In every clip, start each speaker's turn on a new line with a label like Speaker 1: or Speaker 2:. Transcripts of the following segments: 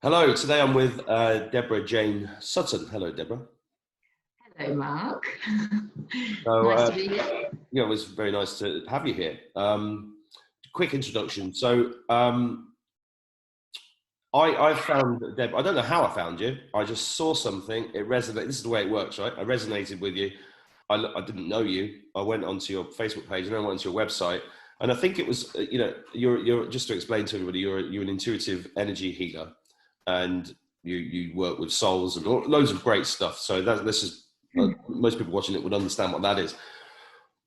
Speaker 1: Hello, today I'm with Deborah Jane Sutton. Hello, Deborah.
Speaker 2: Hello, Mark.
Speaker 1: So,
Speaker 2: Nice to be here.
Speaker 1: yeah, it was very nice to have you here. Quick introduction. I found Deb. I don't know how I found you. I just saw something. It resonated. This is the way it works, right? I resonated with you. I didn't know you. I went onto your Facebook page and then I went onto your website. And I think it was, you're just to explain to everybody, you're an intuitive energy healer, and you work with souls and loads of great stuff. So this is most people watching it would understand what that is.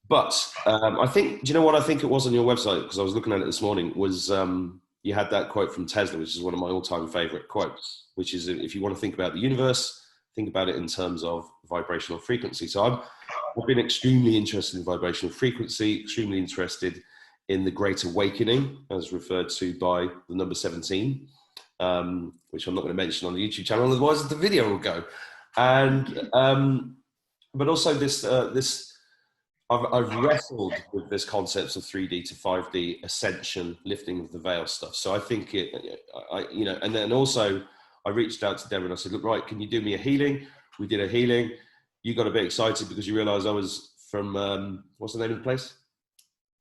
Speaker 1: But I think, do you know what I think it was on your website? Because I was looking at it this morning. Was you had that quote from Tesla, which is one of my all-time favorite quotes, which is, if you want to think about the universe, think about it in terms of vibrational frequency. So I've been extremely interested in vibrational frequency, extremely interested in the Great Awakening, as referred to by the number 17, which I'm not going to mention on the YouTube channel, otherwise the video will go. And but also I've wrestled with this concepts of 3D to 5D ascension, lifting of the veil stuff. So I think and then also I reached out to Deborah and I said, look, right, can you do me a healing? We did a healing. You got a bit excited because you realized I was from, what's the name of the place?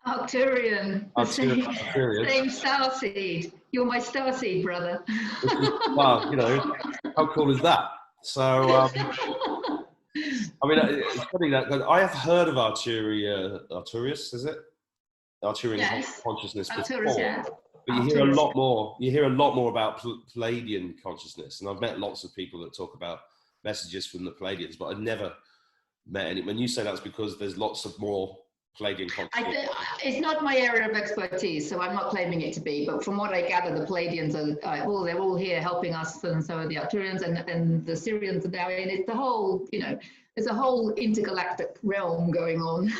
Speaker 2: Arcturian.
Speaker 1: Arcturian.
Speaker 2: Same starseed. You're my starseed brother.
Speaker 1: Wow, how cool is that? So, I mean, it's funny that I have heard of Arcturus, is it? Arcturian
Speaker 2: yes.
Speaker 1: consciousness
Speaker 2: Arcturus,
Speaker 1: before,
Speaker 2: yeah.
Speaker 1: but you hear a lot more. You hear a lot more about Palladian consciousness, and I've met lots of people that talk about messages from the Palladians, but I've never met any. When you say that's because there's lots of more Palladian consciousness.
Speaker 2: It's not my area of expertise, so I'm not claiming it to be. But from what I gather, the Palladians are they're all here helping us, and so are the Arcturians, and the Syrians are now in. It's the whole, there's a whole intergalactic realm going on.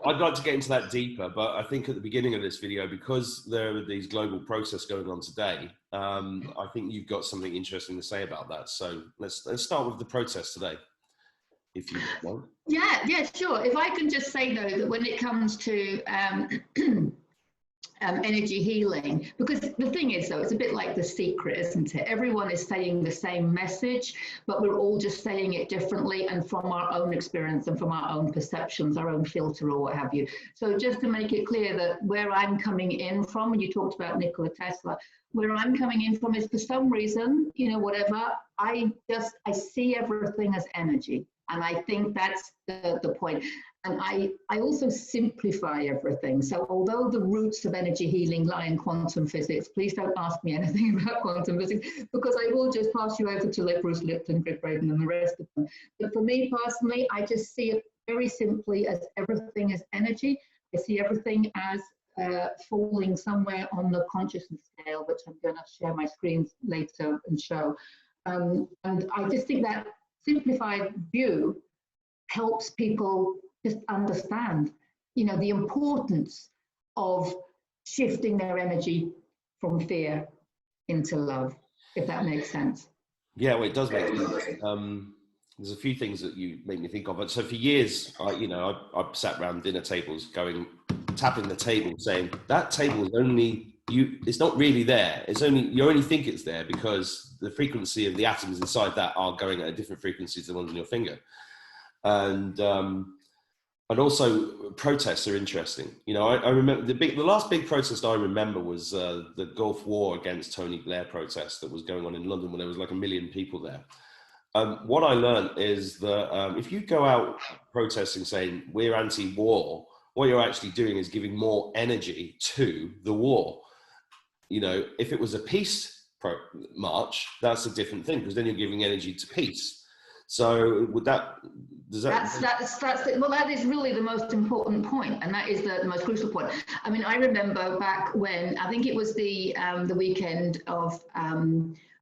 Speaker 1: I'd like to get into that deeper, but I think at the beginning of this video, because there are these global processes going on today, I think you've got something interesting to say about that. So let's start with the protest today, if you want.
Speaker 2: Yeah, sure. If I can just say though that when it comes to energy healing, because the thing is though, it's a bit like The Secret, isn't it? Everyone is saying the same message, but we're all just saying it differently and from our own experience and from our own perceptions, our own filter or what have you. So just to make it clear that where I'm coming in from, and you talked about Nikola Tesla, where I'm coming in from is for some reason, whatever, I see everything as energy. And I think that's the point. And I also simplify everything. So although the roots of energy healing lie in quantum physics, please don't ask me anything about quantum physics, because I will just pass you over to like Bruce Lipton, Greg Braden, and the rest of them. But for me personally, I just see it very simply as everything is energy. I see everything as falling somewhere on the consciousness scale, which I'm going to share my screens later and show. And I just think that simplified view helps people just understand, the importance of shifting their energy from fear into love, if that makes sense.
Speaker 1: Yeah, well, it does make sense. There's a few things that you make me think of. So for years, I've sat around dinner tables tapping the table saying, that table is only, it's not really there. It's only, you only think it's there because the frequency of the atoms inside that are going at a different frequency to the ones on your finger. And also protests are interesting. I remember the last big protest I remember was the Gulf War against Tony Blair protest that was going on in London, when there was like 1 million people there. What I learned is that if you go out protesting saying we're anti-war, what you're actually doing is giving more energy to the war. If it was a peace march, that's a different thing, because then you're giving energy to peace. So that is really the most important point, and that is the most crucial point. I mean, I remember back when, I think it was the weekend of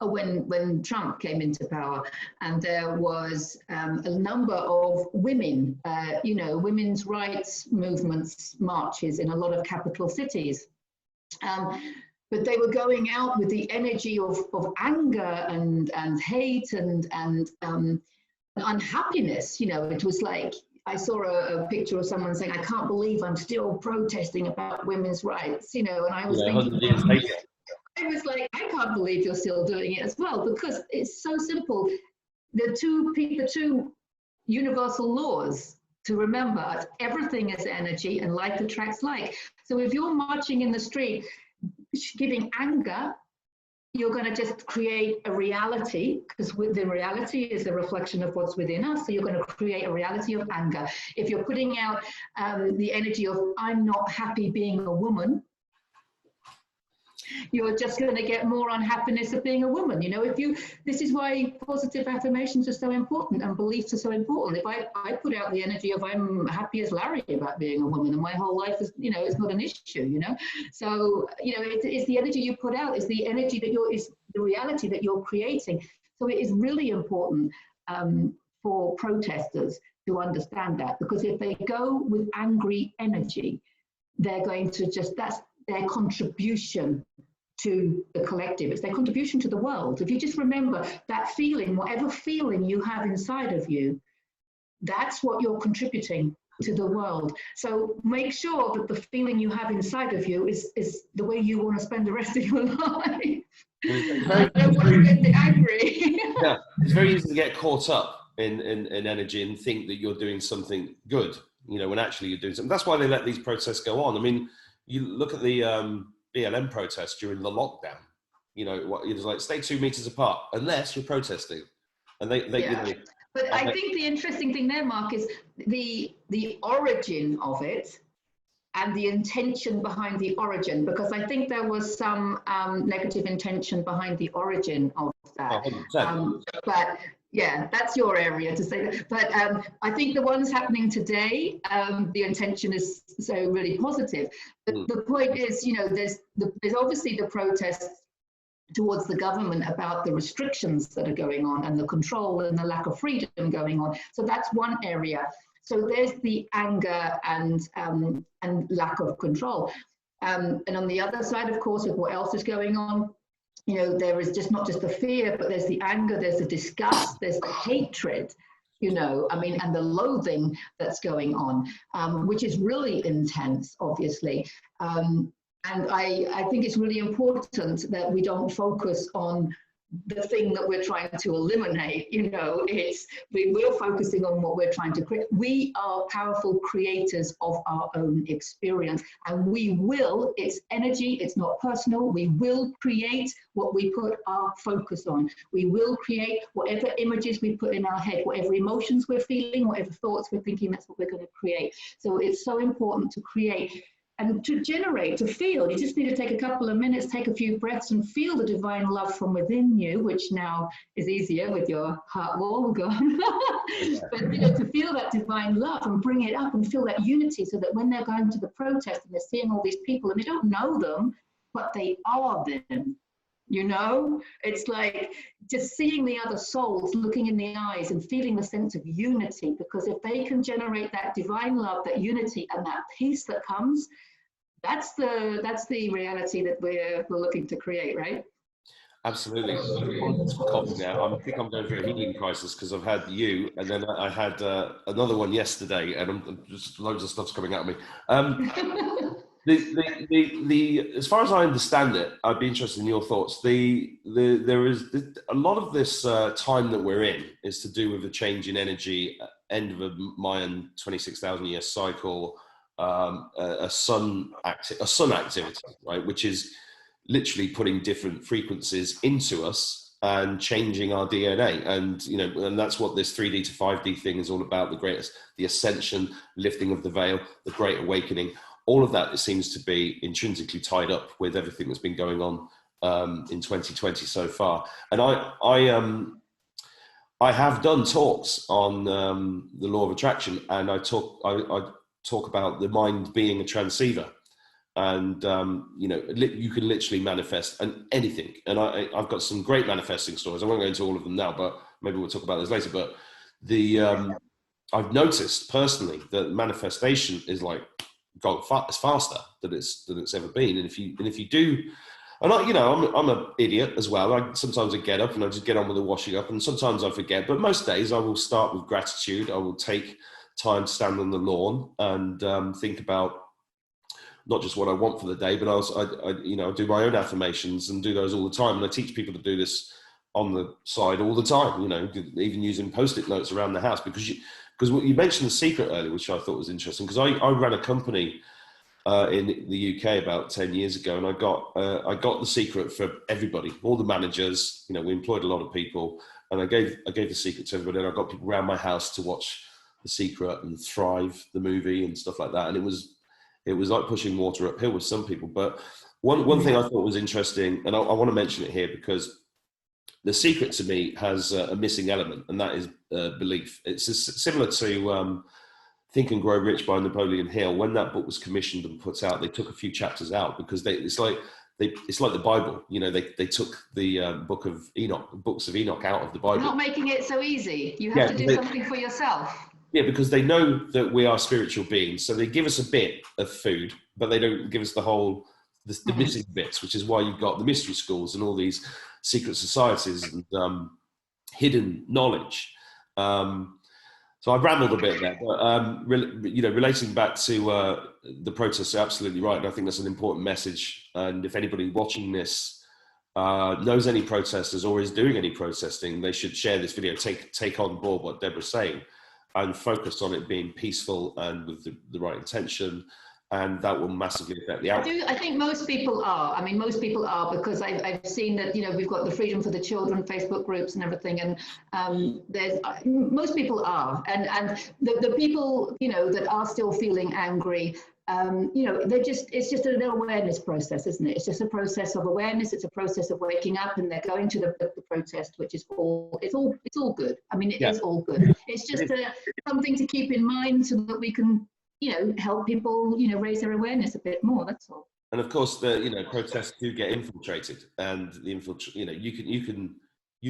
Speaker 1: when Trump came into power, and there was a number of women, women's rights movements, marches in a lot of capital cities. But they were going out with the energy of anger and hate and unhappiness. It was like, I saw a picture of someone saying, I can't believe I'm still protesting about women's rights, and I was thinking,
Speaker 2: I was like, I can't believe you're still doing it as well, because it's so simple. The two universal laws to remember: everything is energy and like attracts like. So if you're marching in the street giving anger, you're going to just create a reality, because the reality is a reflection of what's within us. So you're going to create a reality of anger. If you're putting out the energy of I'm not happy being a woman, you're just going to get more unhappiness of being a woman. This is why positive affirmations are so important and beliefs are so important. If I put out the energy of I'm happy as Larry about being a woman, and my whole life is, it's not an issue, So, it's the energy you put out, is the energy that is the reality that you're creating. So it is really important for protesters to understand that, because if they go with angry energy, they're going to that's their contribution to the collective. It's their contribution to the world. If you just remember that feeling, whatever feeling you have inside of you, that's what you're contributing to the world. So make sure that the feeling you have inside of you is the way you want to spend the rest of your life. I don't want to spend it angry.
Speaker 1: Yeah, it's very easy to get caught up in energy and think that you're doing something good, when actually you're doing something. That's why they let these protests go on. I mean, you look at the BLM protests during the lockdown. It was like, stay 2 meters apart unless you're protesting, and they
Speaker 2: But I think the interesting thing there, Mark, is the origin of it and the intention behind the origin, because I think there was some negative intention behind the origin of that. But yeah, that's your area to say that. But I think the ones happening today, the intention is so really positive. But the point is, there's obviously the protests towards the government about the restrictions that are going on and the control and the lack of freedom going on. So that's one area. So there's the anger and lack of control. And on the other side, of course, of what else is going on, there is just not just the fear, but there's the anger, there's the disgust, there's the hatred, and the loathing that's going on, which is really intense, obviously. And I think it's really important that we don't focus on the thing that we're trying to eliminate. We're focusing on what we're trying to create. We are powerful creators of our own experience, and it's energy, it's not personal. We will create what we put our focus on. We will create whatever images we put in our head, whatever emotions we're feeling, whatever thoughts we're thinking, that's what we're going to create. So it's so important to create and to generate, to feel. You just need to take a couple of minutes, take a few breaths, and feel the divine love from within you, which now is easier with your heart wall gone. But to feel that divine love and bring it up and feel that unity, so that when they're going to the protest and they're seeing all these people and they don't know them, but they are them. It's like just seeing the other souls, looking in the eyes and feeling the sense of unity, because if they can generate that divine love, that unity and that peace that comes, that's the reality that we're looking to create, right?
Speaker 1: Absolutely. Now, I think I'm going through a healing crisis, because I've had you, and then I had another one yesterday, and I'm just loads of stuff's coming at me. As far as I understand it, I'd be interested in your thoughts. There is a lot of this time that we're in is to do with a change in energy, end of a Mayan 26,000 year cycle, a sun activity, right, which is literally putting different frequencies into us and changing our DNA, and that's what this 3D to 5D thing is all about. The ascension, lifting of the veil, the great awakening. All of that, it seems to be intrinsically tied up with everything that's been going on in 2020 so far. And I have done talks on the law of attraction, and I talk about the mind being a transceiver, and you can literally manifest anything. And I've got some great manifesting stories. I won't go into all of them now, but maybe we'll talk about this later. But I've noticed personally that manifestation is like it's faster than it's ever been. And if you do, and I'm an idiot as well. Sometimes I get up and I just get on with the washing up, and sometimes I forget. But most days I will start with gratitude. I will take time to stand on the lawn and think about not just what I want for the day, but I do my own affirmations and do those all the time. And I teach people to do this on the side all the time, even using Post-it notes around the house, because you mentioned The Secret earlier, which I thought was interesting, because I ran a company in the UK about 10 years ago, and I got The Secret for everybody, all the managers. We employed a lot of people, and I gave The Secret to everybody, and I got people around my house to watch The Secret and Thrive, the movie, and stuff like that. And it was like pushing water uphill with some people. But one thing I thought was interesting, and I want to mention it here, because The Secret to me has a missing element, and that is belief. It's similar to Think and Grow Rich by Napoleon Hill. When that book was commissioned and put out, they took a few chapters out because it's like the Bible. They took the books of Enoch out of the Bible.
Speaker 2: They're not making it so easy. You have to do something for yourself. Yeah,
Speaker 1: because they know that we are spiritual beings, so they give us a bit of food, but they don't give us the missing bits, which is why you've got the mystery schools and all these secret societies and hidden knowledge. So I've rambled a bit there, but relating back to the protests, you're absolutely right, and I think that's an important message. And if anybody watching this knows any protesters or is doing any protesting, they should share this video, take on board what Deborah's saying, and focus on it being peaceful and with the right intention. And that will massively affect the outcome.
Speaker 2: I think most people are. I mean, most people are, because I've seen that, we've got the Freedom for the Children Facebook groups and everything, and most people are. And the people, that are still feeling angry, it's just an awareness process, isn't it? It's just a process of awareness. It's a process of waking up, and they're going to the protest, which is it's all good. I mean, it is all good. It's just something to keep in mind so that we can, help people, raise their awareness a bit more. That's all.
Speaker 1: And of course, the protests do get infiltrated, and you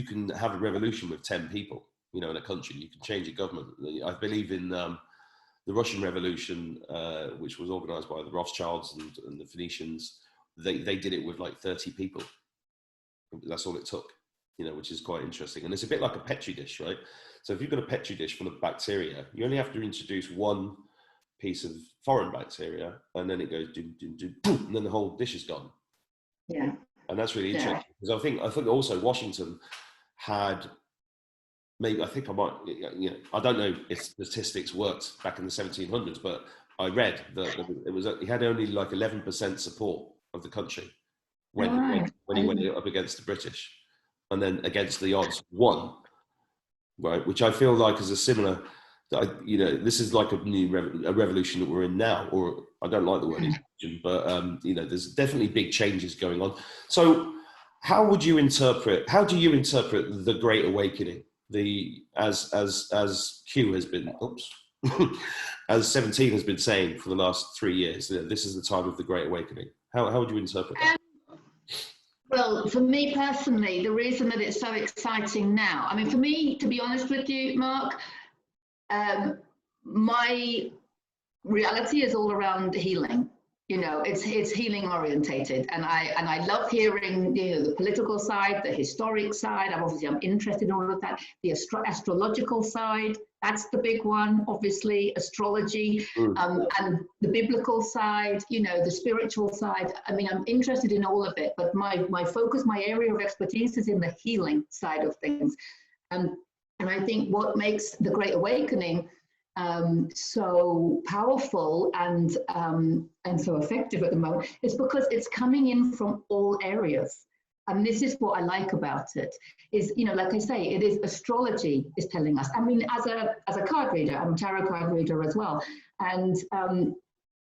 Speaker 1: can have a revolution with 10 people, in a country. You can change a government. I believe in the Russian Revolution, which was organised by the Rothschilds and the Phoenicians. They did it with like 30 people. That's all it took, which is quite interesting. And it's a bit like a petri dish, right? So if you've got a petri dish full of bacteria, you only have to introduce one piece of foreign bacteria, and then it goes boom, and then the whole dish is gone.
Speaker 2: Yeah,
Speaker 1: and that's really interesting, because I think also Washington had maybe, I don't know if statistics worked back in the 1700s, but I read that he had only like 11% support of the country when he went up against the British, and then against the odds won, right? Which I feel like is a similar. This is like a revolution that we're in now, or I don't like the word revolution, but there's definitely big changes going on. So how do you interpret the Great Awakening? As Q has been, as 17 has been saying for the last 3 years, this is the time of the Great Awakening. How would you interpret that?
Speaker 2: Well, for me personally, the reason that it's so exciting now, I mean, for me, to be honest with you, Mark, my reality is all around healing. It's healing orientated, and I love hearing the political side, the historic side. I'm interested in all of that. The astrological side, that's the big one, obviously, astrology, and the biblical side, the spiritual side. I mean, I'm interested in all of it, but my focus, my area of expertise is in the healing side of things. And I think what makes the Great Awakening so powerful and so effective at the moment is because it's coming in from all areas. And this is what I like about it, is, like I say, it is astrology is telling us. I mean, as a card reader, I'm a tarot card reader as well. And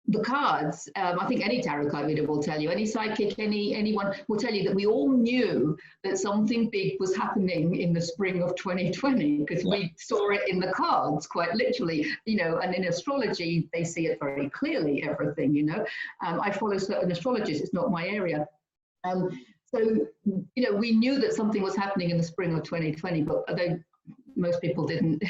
Speaker 2: the cards, I think any tarot card reader will tell you, any psychic, anyone will tell you that we all knew that something big was happening in the spring of 2020, because we saw it in the cards, quite literally, and in astrology, they see it very clearly, everything, I follow certain astrologists, it's not my area. So, we knew that something was happening in the spring of 2020, but although most people didn't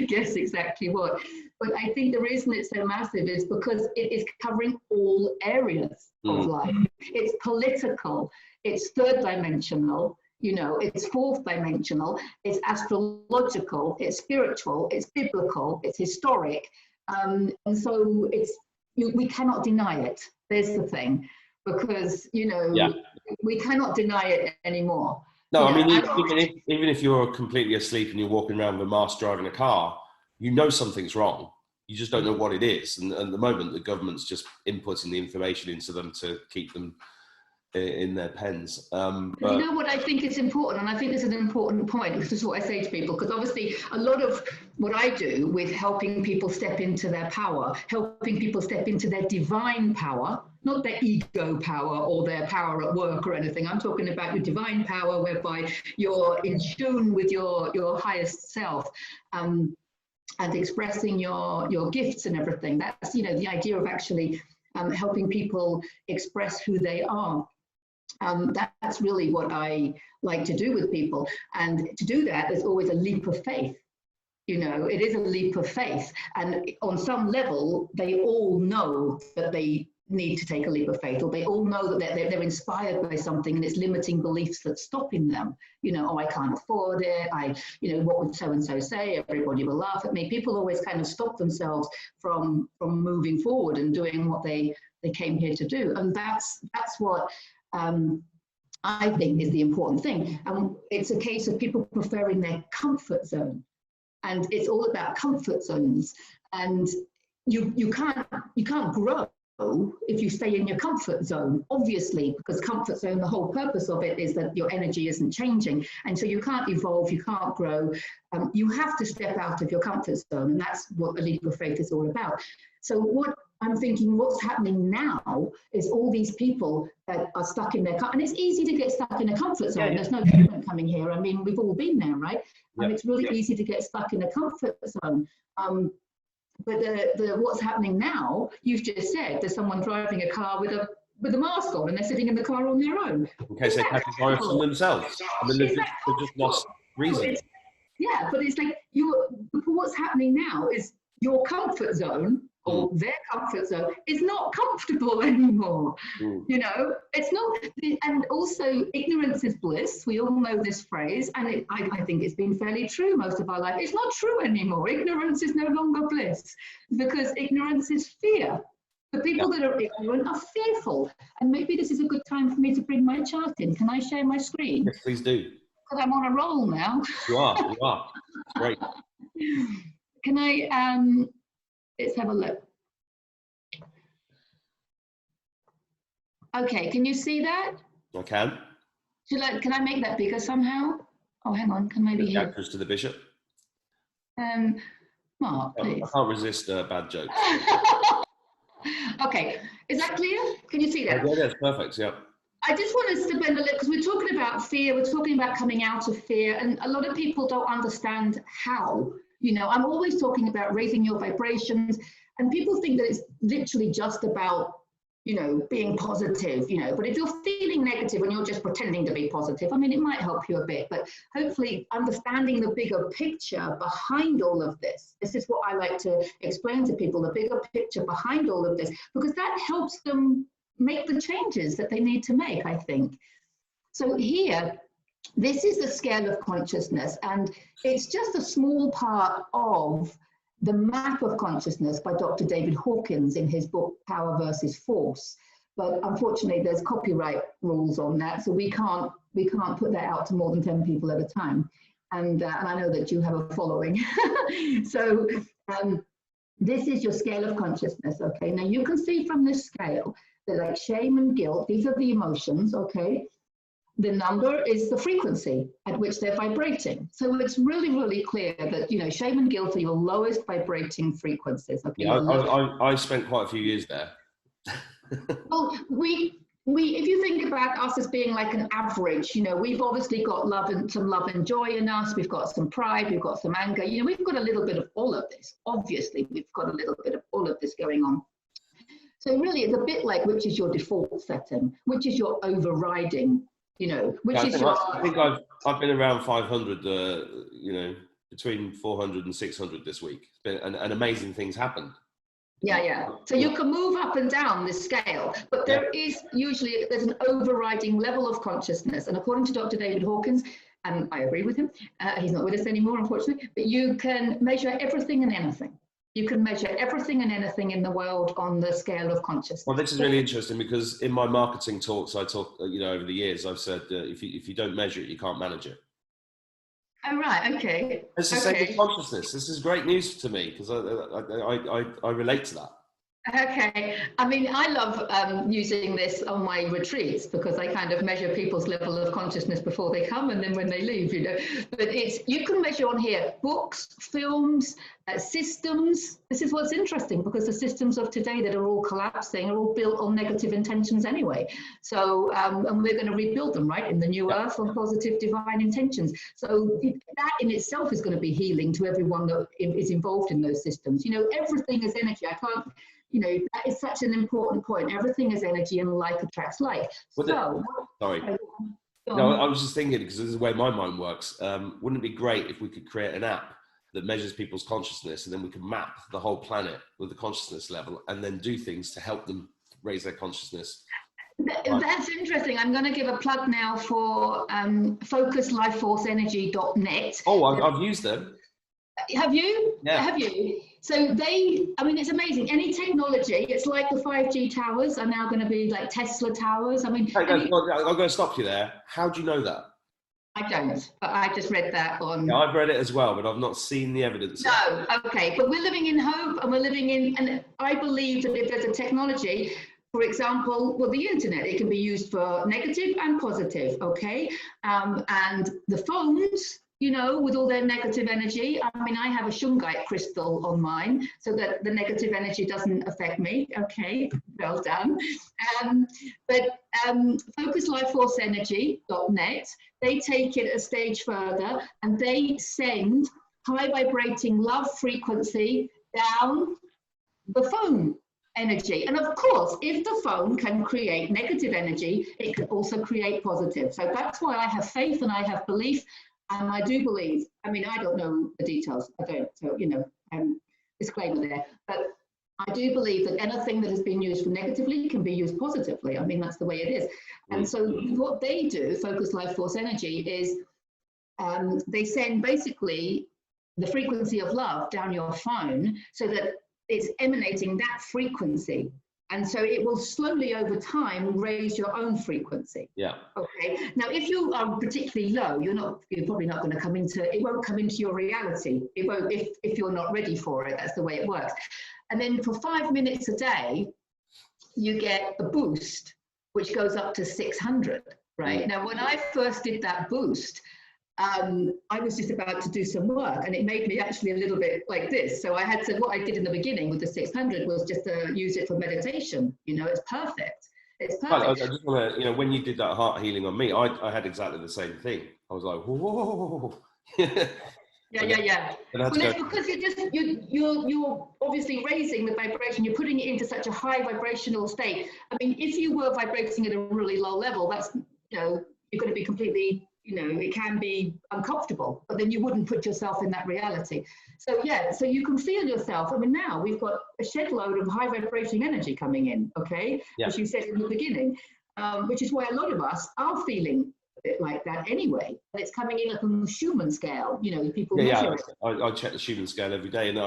Speaker 2: guess exactly what. But I think the reason it's so massive is because it is covering all areas of life. It's political, it's third dimensional, it's fourth dimensional, it's astrological, it's spiritual, it's biblical, it's historic. And so it's we cannot deny it. There's the thing, because, you know, we cannot deny it anymore.
Speaker 1: No, I mean, even if you're completely asleep and you're walking around with a mask driving a car, you know something's wrong. You just don't know what it is. And at the moment, the government's just inputting the information into them to keep them in their pens. But
Speaker 2: you know what I think is important, and I think this is an important point, this is what I say to people, because obviously a lot of what I do with helping people step into their power, helping people step into their divine power, not their ego power or their power at work or anything. I'm talking about your divine power, whereby you're in tune with your highest self, and expressing your gifts and everything. That's, you know, the idea of actually helping people express who they are. That's really what I like to do with people. And to do that, there's always a leap of faith. You know, it is a leap of faith. And on some level, they all know that they need to take a leap of faith, or they all know that they're inspired by something, and it's limiting beliefs that's stopping them. You know, oh, I can't afford it. You know, what would so-and-so say? Everybody will laugh at me. People always kind of stop themselves from moving forward and doing what they came here to do. And that's what I think is the important thing. And it's a case of people preferring their comfort zone. And it's all about comfort zones. And you can't grow if you stay in your comfort zone, obviously, because comfort zone, the whole purpose of it is that your energy isn't changing. And so you can't evolve, you can't grow. You have to step out of your comfort zone. And that's what a leap of faith is all about. So what I'm thinking, what's happening now is all these people that are stuck in their, and it's easy to get stuck in a comfort zone. There's no judgment coming here. I mean, we've all been there, right? And it's really easy to get stuck in a comfort zone. But what's happening now, you've just said, there's someone driving a car with a mask on, and they're sitting in the car on their own.
Speaker 1: In case they catch a virus on themselves. I mean, they've just lost reason.
Speaker 2: Yeah, but it's like, what's happening now is your comfort zone, or their comfort zone, is not comfortable anymore. You know, it's not. And also, ignorance is bliss. We all know this phrase, and I think it's been fairly true most of our life. It's not true anymore. Ignorance is no longer bliss, because ignorance is fear. The people that are ignorant are fearful. And maybe this is a good time for me to bring my chart in. Can I share my screen?
Speaker 1: Yes, please do.
Speaker 2: Because I'm on a roll now.
Speaker 1: You are. Great.
Speaker 2: Can I, let's have a look. Okay, can you see that?
Speaker 1: I can.
Speaker 2: Can I make that bigger somehow? Oh, hang on, can maybe
Speaker 1: hear? Actress to the bishop.
Speaker 2: Mark, please.
Speaker 1: I can't resist bad jokes.
Speaker 2: Okay, is that clear? Can you see that?
Speaker 1: Yeah, that's perfect, yeah.
Speaker 2: I just want us to bend a little, because we're talking about fear, we're talking about coming out of fear, and a lot of people don't understand how. You know, I'm always talking about raising your vibrations, and people think that it's literally just about, you know, being positive, you know, but if you're feeling negative and you're just pretending to be positive, I mean, it might help you a bit, but hopefully understanding the bigger picture behind all of this. This is what I like to explain to people, the bigger picture behind all of this, because that helps them make the changes that they need to make, I think. So here, this is the scale of consciousness, and it's just a small part of the map of consciousness by Dr. David Hawkins in his book, Power versus Force. But unfortunately, there's copyright rules on that, so we can't put that out to more than 10 people at a time. And I know that you have a following. So this is your scale of consciousness, okay? Now you can see from this scale that, like, shame and guilt, these are the emotions, okay? The number is the frequency at which they're vibrating. So it's really, really clear that, you know, shame and guilt are your lowest vibrating frequencies. Okay?
Speaker 1: Yeah, I spent quite a few years there.
Speaker 2: Well, if you think about us as being like an average, you know, we've obviously got some love and joy in us. We've got some pride. We've got some anger. You know, we've got a little bit of all of this. Obviously, we've got a little bit of all of this going on. So really, it's a bit like, which is your default setting, which is your overriding. You know, which is
Speaker 1: I think I've been around 500, you know, between 400 and 600 this week. It's been, and amazing things happened.
Speaker 2: Yeah. So you can move up and down this scale, but there's an overriding level of consciousness. And according to Dr. David Hawkins, and I agree with him, he's not with us anymore, unfortunately, but you can measure everything and anything. You can measure everything and anything in the world on the scale of consciousness.
Speaker 1: Well, this is really interesting because in my marketing talks, I talk, over the years, I've said if you don't measure it, you can't manage it.
Speaker 2: Oh, right. Okay.
Speaker 1: It's the same with consciousness. This is great news to me because I relate to that.
Speaker 2: Okay. I mean, I love using this on my retreats because I kind of measure people's level of consciousness before they come and then when they leave, But you can measure on here books, films, systems. This is what's interesting because the systems of today that are all collapsing are all built on negative intentions anyway. So, and we're going to rebuild them, right, in the new earth on positive divine intentions. So that in itself is going to be healing to everyone that is involved in those systems. Everything is energy. I can't... that is such an important point. Everything is energy and like attracts like.
Speaker 1: Sorry. No, I was just thinking, because this is the way my mind works. Wouldn't it be great if we could create an app that measures people's consciousness and then we could map the whole planet with the consciousness level and then do things to help them raise their consciousness?
Speaker 2: That's interesting. I'm going to give a plug now for focuslifeforceenergy.net.
Speaker 1: Oh, I've used them.
Speaker 2: Have you?
Speaker 1: Yeah.
Speaker 2: Have you? So it's amazing. Any technology, it's like the 5G towers are now going to be like Tesla towers. I'm going
Speaker 1: to stop you there. How do you know that?
Speaker 2: I don't, but I just read that on...
Speaker 1: Yeah, I've read it as well, but I've not seen the evidence.
Speaker 2: No, okay. But we're living in hope and and I believe that if there's a technology, for example, the internet, it can be used for negative and positive, okay? And the phones, with all their negative energy. I mean, I have a shungite crystal on mine so that the negative energy doesn't affect me. Okay, well done. But focuslifeforceenergy.net, they take it a stage further and they send high vibrating love frequency down the phone energy. And of course, if the phone can create negative energy, it can also create positive. So that's why I have faith and I have belief. And I do believe, I mean, I don't know the details, I don't, so, disclaimer there, but I do believe that anything that has been used for negatively can be used positively. I mean, that's the way it is. And so what they do, Focus Life Force Energy, is they send basically the frequency of love down your phone so that it's emanating that frequency. And so it will slowly over time raise your own frequency.
Speaker 1: Yeah.
Speaker 2: Okay. Now, if you are particularly low, you're probably not going to it won't come into your reality. It won't, if you're not ready for it. That's the way it works. And then for 5 minutes a day, you get a boost, which goes up to 600, right? Now, when I first did that boost, I was just about to do some work and it made me actually a little bit like this. So what I did in the beginning with the 600 was just to use it for meditation. It's perfect. It's perfect.
Speaker 1: I just want to, when you did that heart healing on me, I had exactly the same thing. I was like, whoa.
Speaker 2: Yeah. Well, it's because you're obviously raising the vibration. You're putting it into such a high vibrational state. I mean, if you were vibrating at a really low level, that's, you're going to be completely... it can be uncomfortable, but then you wouldn't put yourself in that reality. So so you can feel yourself. I mean, now we've got a shed load of high vibrating energy coming in, okay? Yeah. As you said in the beginning, which is why a lot of us are feeling a bit like that anyway. And it's coming in on the Schumann scale, people measure it.
Speaker 1: I check the Schumann scale every day, and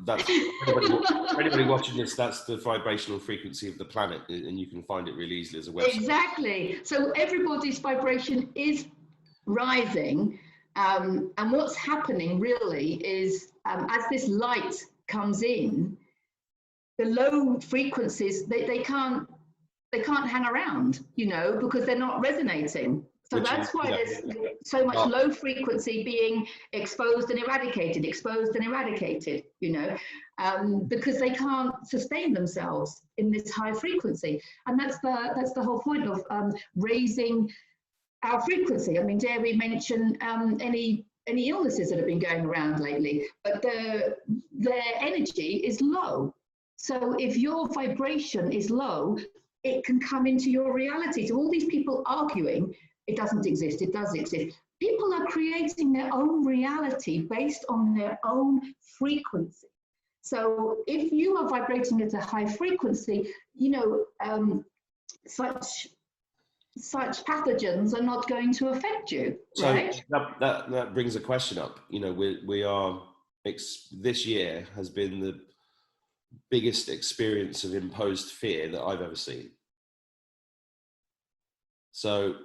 Speaker 1: that's for anybody watching this, that's the vibrational frequency of the planet, and you can find it really easily as a website.
Speaker 2: Exactly. So everybody's vibration is rising, and what's happening really is as this light comes in, the low frequencies they can't hang around, because they're not resonating. So that's why there's so much low frequency being exposed and eradicated, because they can't sustain themselves in this high frequency. And that's the whole point of raising our frequency. I mean, dare we mention any illnesses that have been going around lately, but their energy is low. So if your vibration is low, it can come into your reality. So all these people arguing, it doesn't exist, it does exist. People are creating their own reality based on their own frequency. So if you are vibrating at a high frequency, such pathogens are not going to affect you, right?
Speaker 1: So that brings a question up. We are, this year has been biggest experience of imposed fear that I've ever seen. So,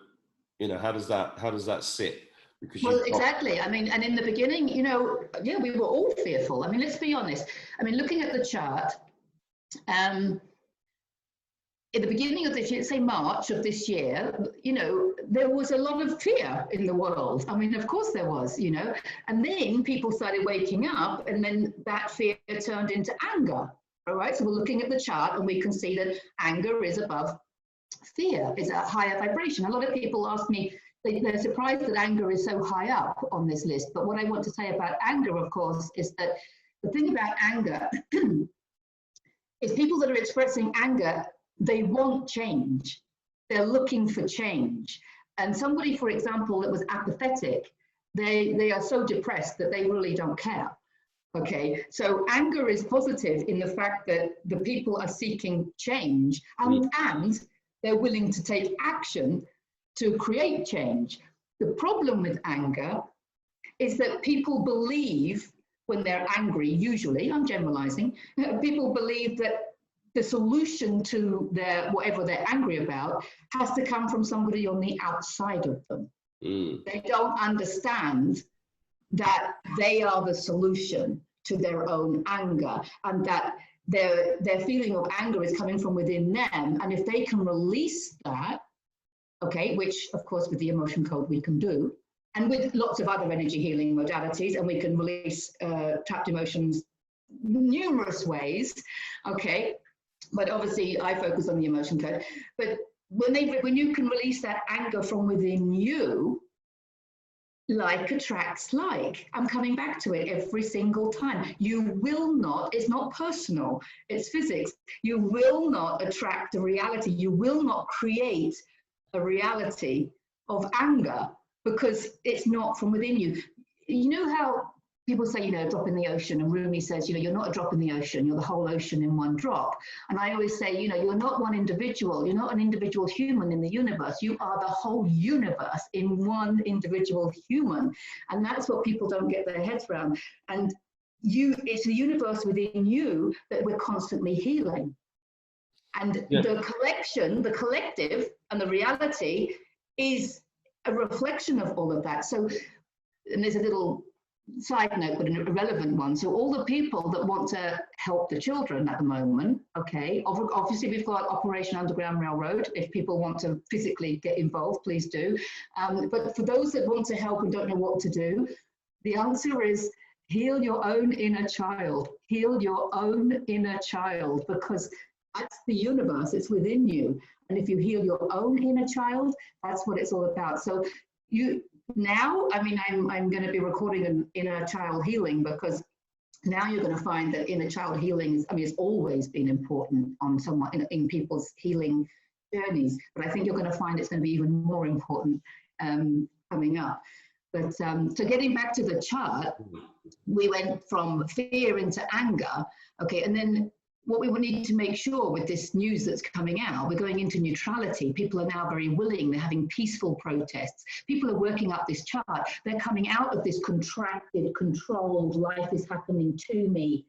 Speaker 1: you know, how does that sit? Because
Speaker 2: well, exactly. I mean, and in the beginning, you know, yeah, we were all fearful. I mean, let's be honest. I mean, looking at the chart, in the beginning of this year, say March of this year, you know, there was a lot of fear in the world. I mean, of course there was, you know, and then people started waking up, and then that fear turned into anger. All right, so we're looking at the chart and we can see that anger is above fear, is a higher vibration. A lot of people ask me, they're surprised that anger is so high up on this list. But what I want to say about anger, of course, is that the thing about anger is people that are expressing anger, they want change. They're looking for change. And somebody, for example, that was apathetic, they are so depressed that they really don't care. Okay, so anger is positive in the fact that the people are seeking change, and they're willing to take action to create change. The problem with anger is that people believe when they're angry, usually, I'm generalizing, people believe that the solution to their whatever they're angry about has to come from somebody on the outside of them. They don't understand that they are the solution to their own anger, and that their feeling of anger is coming from within them. And if they can release that, okay, which of course with the emotion code we can do, and with lots of other energy healing modalities, and we can release trapped emotions numerous ways, okay, but obviously I focus on the emotion code. But when you can release that anger from within you, like attracts like. I'm coming back to it every single time. You will not, it's not personal, it's physics. You will not attract a reality. You will not create a reality of anger because it's not from within you. You know how people say, you know, a drop in the ocean, and Rumi says, you know, you're not a drop in the ocean, you're the whole ocean in one drop. And I always say, you know, you're not one individual, you're not an individual human in the universe, you are the whole universe in one individual human. And that's what people don't get their heads around. And it's the universe within you that we're constantly healing. And the collection, the collective, and the reality is a reflection of all of that. So, and there's a little side note, but an irrelevant one. So all the people that want to help the children at the moment, okay, obviously we've got Operation Underground Railroad. If people want to physically get involved, please do. But for those that want to help and don't know what to do, the answer is heal your own inner child. Heal your own inner child, because that's the universe, it's within you. And if you heal your own inner child, that's what it's all about. So now, I mean, I'm going to be recording an inner child healing, because now you're going to find that inner child healing is, I mean, it's always been important on someone in people's healing journeys, but I think you're going to find it's going to be even more important coming up. But so getting back to the chart, we went from fear into anger, okay, and then what we will need to make sure with this news that's coming out, we're going into neutrality. People are now very willing. They're having peaceful protests. People are working up this chart. They're coming out of this contracted, controlled, life is happening to me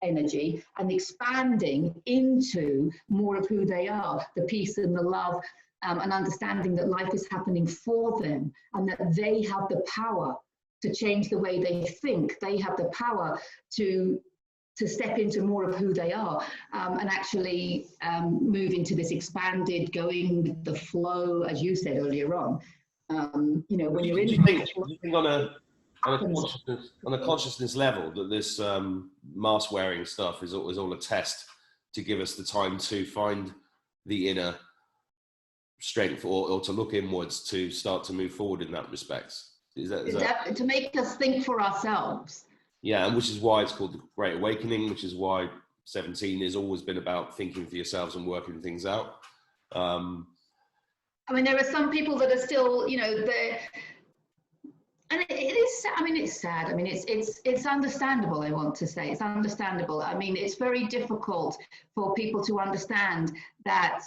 Speaker 2: energy, and expanding into more of who they are, the peace and the love, and understanding that life is happening for them, and that they have the power to change the way they think. They have the power to step into more of who they are, and actually move into this expanded, going with the flow, as you said earlier on. You know, when you're in.
Speaker 1: Do you think on a consciousness level that this mask wearing stuff is all a test to give us the time to find the inner strength, or to look inwards to start to move forward in that respect? Is that
Speaker 2: to make us think for ourselves?
Speaker 1: Yeah, and which is why it's called the Great Awakening, which is why 17 has always been about thinking for yourselves and working things out.
Speaker 2: I mean, there are some people that are still, you know, and it is, I mean, it's sad. I mean, it's understandable, I want to say. It's understandable. I mean, it's very difficult for people to understand that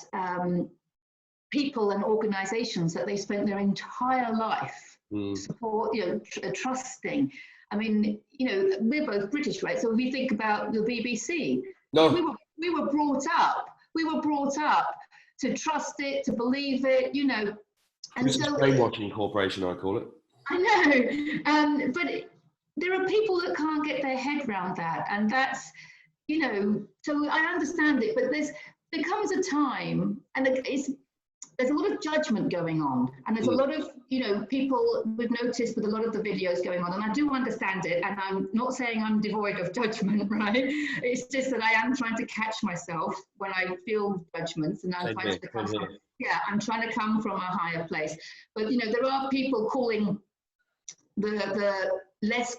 Speaker 2: people and organizations that they spent their entire life support, you know, trusting. I mean, you know, we're both British, right? So if we think about the BBC,
Speaker 1: No.
Speaker 2: We were brought up. We were brought up to trust it, to believe it, you know. And
Speaker 1: This is brainwashing corporation, I call it.
Speaker 2: I know, but there are people that can't get their head around that, and that's, you know. So I understand it, but there comes a time, and there's a lot of judgment going on, and there's a lot of, you know, people we've noticed with a lot of the videos going on, and I do understand it, and I'm not saying I'm devoid of judgment, right? It's just that I am trying to catch myself when I feel judgments, and I'm trying to come from, I'm trying to come from a higher place. But, you know, there are people calling the less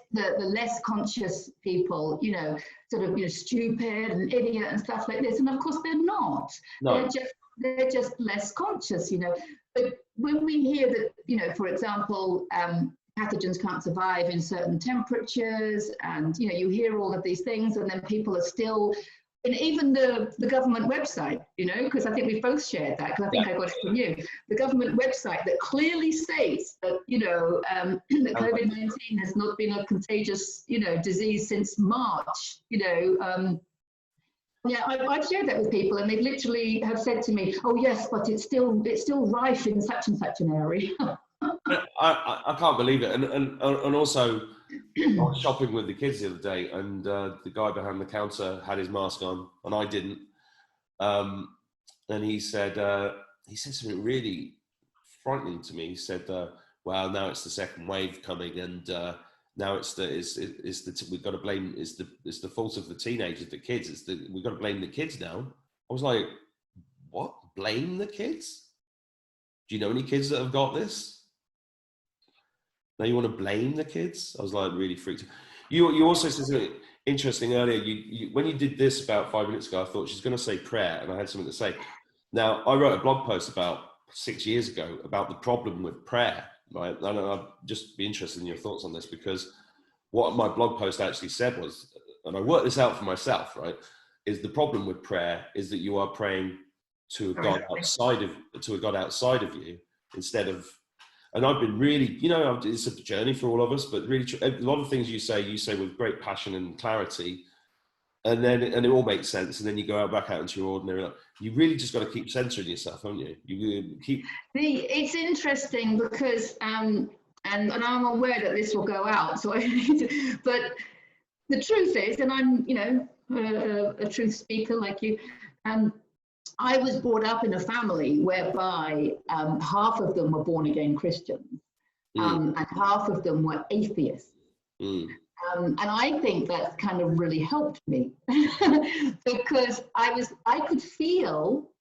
Speaker 2: conscious people, you know, sort of, you know, stupid and idiot and stuff like this, and of course they're not. No. They're just less conscious, you know. But when we hear that, you know, for example, pathogens can't survive in certain temperatures, and, you know, you hear all of these things, and then people are still, and even the government website, you know, because I think we've both shared that, because I think I got it from you, the government website that clearly states that, you know, that COVID-19 has not been a contagious, you know, disease since March, you know. Yeah, I've shared that with people, and they've literally have said to me, "Oh yes, but it's still rife in such and such an area."
Speaker 1: I can't believe it, and also I was shopping with the kids the other day, and the guy behind the counter had his mask on, and I didn't. And he said something really frightening to me. He said, "Well, now it's the second wave coming, and now we've got to blame, it's the fault of the teenagers, the kids. We've got to blame the kids now." I was like, "What? Blame the kids? Do you know any kids that have got this? Now you want to blame the kids?" I was like really freaked. You also said something interesting earlier. You when you did this about 5 minutes ago, I thought she's going to say prayer, and I had something to say. Now, I wrote a blog post about 6 years ago about the problem with prayer. Right, and I'd just be interested in your thoughts on this, because what my blog post actually said was, and I worked this out for myself, right, is the problem with prayer is that you are praying to a God outside of you instead of, and I've been really, you know, it's a journey for all of us, but really a lot of things you say with great passion and clarity, and it all makes sense, and then you go back out into your ordinary life. You really just got to keep censoring yourself, haven't you? You keep.
Speaker 2: It's interesting because, and I'm aware that this will go out, so but the truth is, and I'm, you know, a truth speaker like you, I was brought up in a family whereby half of them were born again Christians, and half of them were atheists. And I think that kind of really helped me because I could feel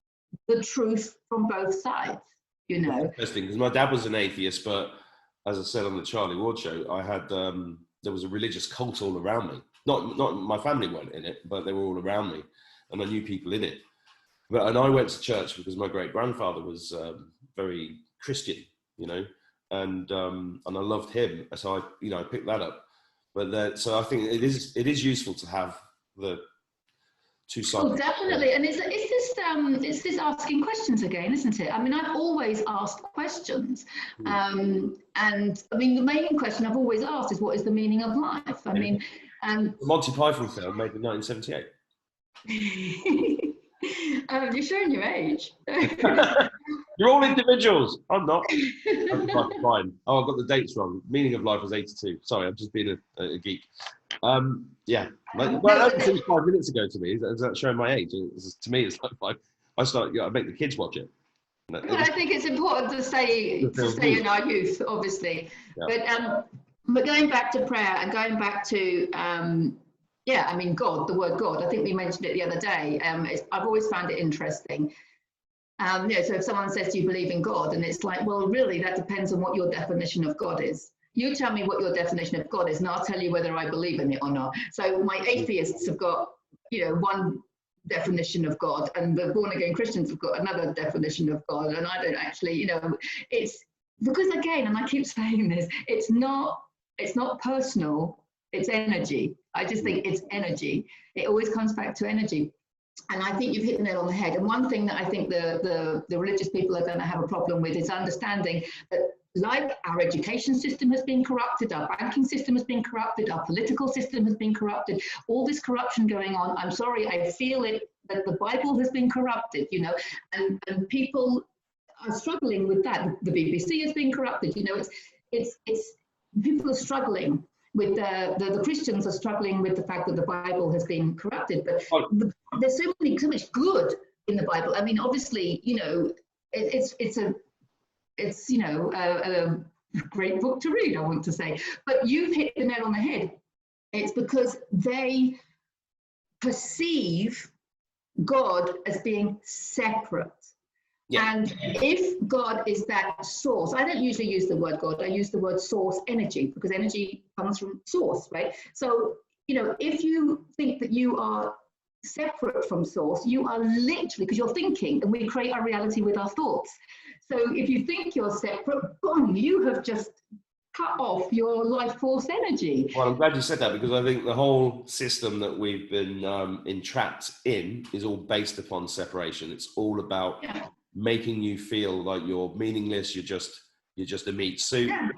Speaker 2: the truth from both sides, you know.
Speaker 1: Interesting, because my dad was an atheist, but as I said on the Charlie Ward show, I had there was a religious cult all around me. Not my family weren't in it, but they were all around me, and I knew people in it. And I went to church because my great grandfather was very Christian, you know, and I loved him, so I picked that up. But so I think it is useful to have the two sides.
Speaker 2: Oh, definitely, and it's this asking questions again, isn't it? I mean, I've always asked questions, and I mean, the main question I've always asked is, what is the meaning of life? I mean,
Speaker 1: the Monty Python film made in 1978.
Speaker 2: You're showing your age.
Speaker 1: You're all individuals. I'm not. Fine. Oh, I've got the dates wrong. Meaning of life was 82. Sorry, I'm just being a geek. Yeah. Well, that seems 5 minutes ago to me. Is that showing my age? To me, it's like I make the kids watch it.
Speaker 2: But I think it's important to stay in our youth, obviously. Yeah. But going back to prayer and going back to I mean, God, the word God. I think we mentioned it the other day. I've always found it interesting. So if someone says, "Do you believe in God?" and it's like, well, really, that depends on what your definition of God is. You tell me what your definition of God is, and I'll tell you whether I believe in it or not. So my atheists have got, you know, one definition of God, and the born-again Christians have got another definition of God, and I don't actually, you know, it's because, again, and I keep saying this, it's not personal, it's energy. I just think it's energy. It always comes back to energy. And I think you've hit the nail on the head. And one thing that I think the religious people are going to have a problem with is understanding that like our education system has been corrupted, our banking system has been corrupted, our political system has been corrupted, all this corruption going on. I'm sorry, I feel it, that the Bible has been corrupted, you know, and people are struggling with that. The BBC has been corrupted, you know, it's people are struggling with the Christians are struggling with the fact that the Bible has been corrupted, but there's so much good in the Bible. I mean, obviously, you know, it's you know, a great book to read, I want to say. But you've hit the nail on the head. It's because they perceive God as being separate. Yeah. And if God is that source, I don't usually use the word God, I use the word source energy, because energy comes from source, right? So, you know, if you think that you are separate from source, you are literally, because you're thinking, and we create our reality with our thoughts. So if you think you're separate, boom, you have just cut off your life force energy.
Speaker 1: Well, I'm glad you said that, because I think the whole system that we've been entrapped in is all based upon separation. It's all about making you feel like you're meaningless. You're just a meat suit. Yeah.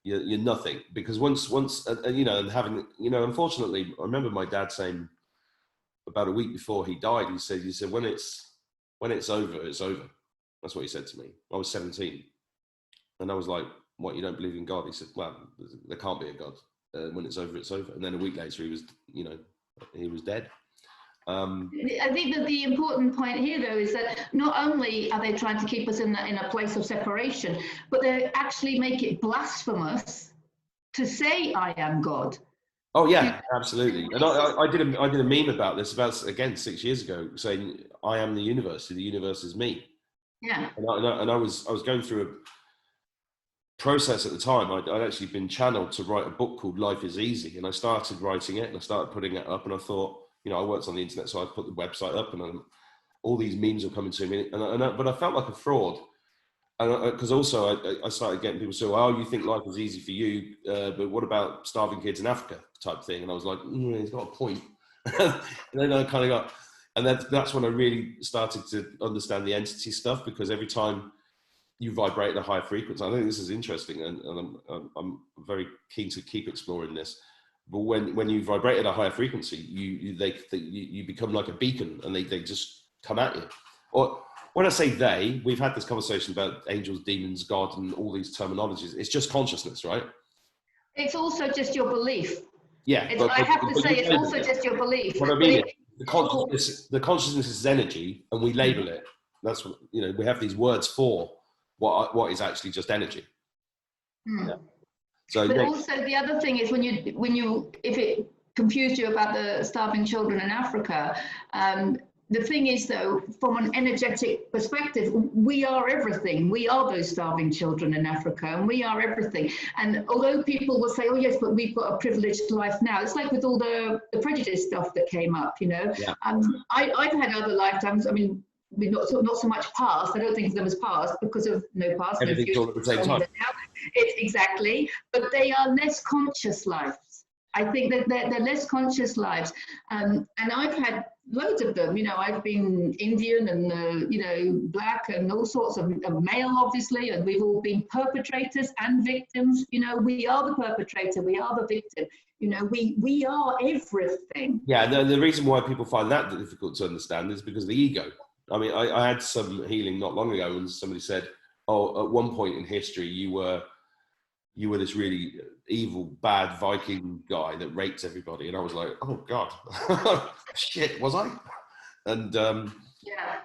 Speaker 1: You're nothing. Because once you know, and having, you know, unfortunately, I remember my dad saying about a week before he died, he said when it's over, it's over. That's what he said to me. I was 17, and I was like, "What? You don't believe in God?" He said, "Well, there can't be a God. When it's over, it's over." And then a week later, he was dead.
Speaker 2: I think that the important point here, though, is that not only are they trying to keep us in a place of separation, but they actually make it blasphemous to say, "I am God."
Speaker 1: Oh yeah, absolutely. And I did a meme about this about, again, 6 years ago, saying, "I am the universe. The universe is me."
Speaker 2: Yeah.
Speaker 1: And I was going through a process at the time. I'd actually been channeled to write a book called Life is Easy, and I started writing it, and I started putting it up, and I thought, you know, I worked on the internet, so I put the website up, and all these memes were coming to me, but I felt like a fraud. And because also I started getting people say, "Oh, you think life is easy for you, but what about starving kids in Africa?" type thing. And I was like, he's got a point. And then I kind of got, and that's when I really started to understand the entity stuff, because every time you vibrate at a higher frequency, I think this is interesting, and I'm very keen to keep exploring this. But when you vibrate at a higher frequency, you become like a beacon, and they just come at you. Or when I say we've had this conversation about angels, demons, God, and all these terminologies. It's just consciousness, right?
Speaker 2: It's also just your belief.
Speaker 1: Yeah.
Speaker 2: I have to say, it's also just your belief.
Speaker 1: What I mean is, the consciousness is energy, and we label it. That's what, you know, we have these words for what is actually just energy. Yeah. So,
Speaker 2: but also the other thing is when you if it confused you about the starving children in Africa, the thing is, though, from an energetic perspective, we are everything. We are those starving children in Africa, and we are everything. And although people will say, "Oh yes, but we've got a privileged life now," it's like with all the prejudice stuff that came up, you know. Yeah. I've had other lifetimes. I mean, we're not so much past. I don't think of them as past because of no past.
Speaker 1: Everything's all at the same time.
Speaker 2: It's exactly, but they are less conscious lives. I think that they're less conscious lives, and I've had loads of them. You know, I've been Indian and you know, black and all sorts of male, obviously, and we've all been perpetrators and victims. You know, we are the perpetrator, we are the victim. You know, we are everything.
Speaker 1: Yeah, the reason why people find that difficult to understand is because of the ego. I mean, I had some healing not long ago, and somebody said, "Oh, at one point in history, you were this really evil, bad Viking guy that raped everybody." And I was like, "Oh God, shit, was I?" And
Speaker 2: yeah.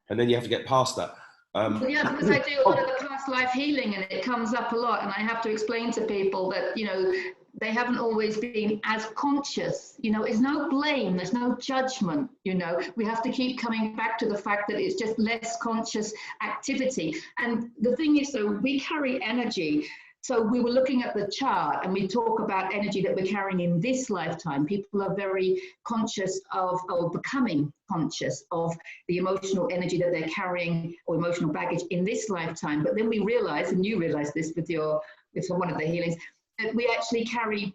Speaker 1: And then you have to get past that.
Speaker 2: Yeah, because I do a lot of the past life healing, and it comes up a lot, and I have to explain to people that, you know, they haven't always been as conscious. You know, it's no blame, there's no judgment. You know, we have to keep coming back to the fact that it's just less conscious activity. And the thing is, though, we carry energy. So we were looking at the chart, and we talk about energy that we're carrying in this lifetime. People are very conscious of becoming conscious of the emotional energy that they're carrying, or emotional baggage in this lifetime. But then we realize, and you realize this with one of the healings, that we actually carry